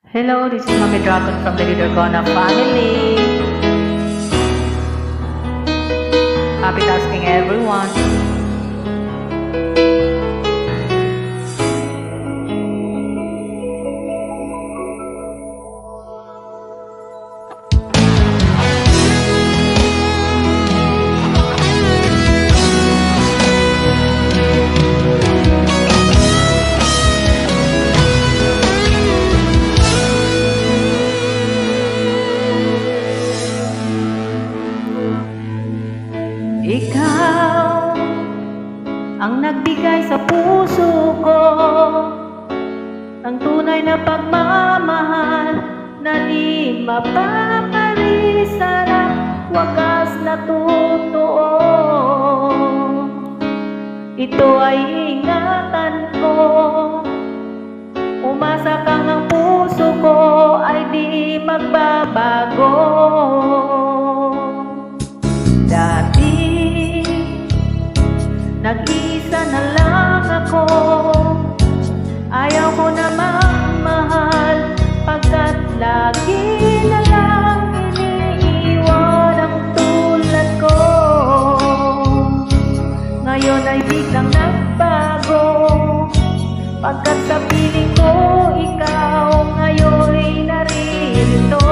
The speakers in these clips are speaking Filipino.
Hello, this is Mommy Dragon from the Lidergona family. Happy tasking everyone. Ikaw ang nagbigay sa puso ko ng tunay na pagmamahal na di mapapalisan, wagas na totoo. Ito ay ingatan ko, umasa kang ang puso ko ay di magbabago. Dati nag-isa na lang ako, ayaw ko na magmahal, pagkat lagi na lang iniiwan ang tulad ko. Ngayon ay biglang nagbago, pagkat sa piling ko ikaw ngayon'y naririto.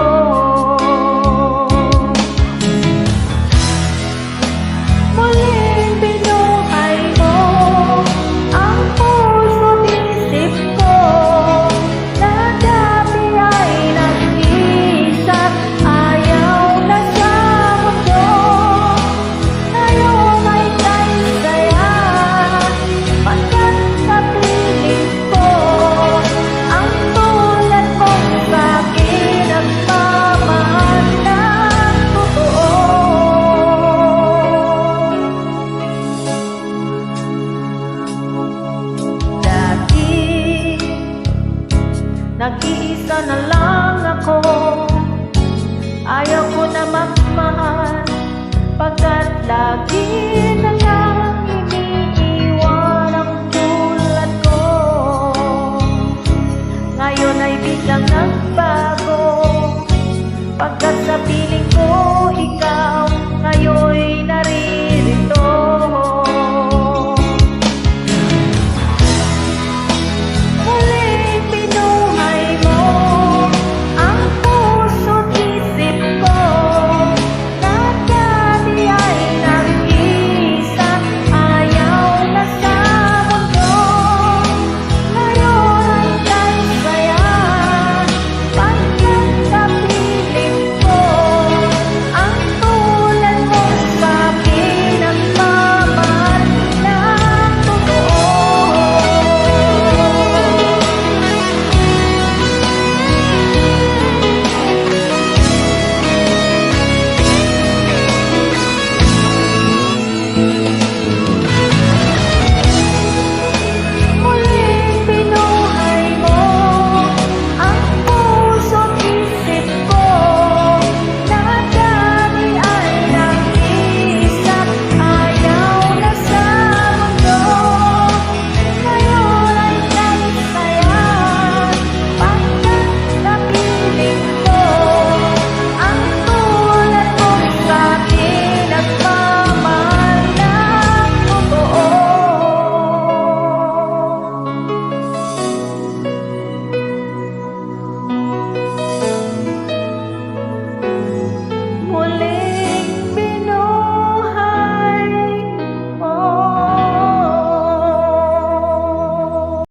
Nag-iisa na lang ako, ayaw ko na magmahal, pagkat lagi na lang iniiwan ang tulad ko. Ngayon ay biglang nagbago, pagkat sa piling ko ikaw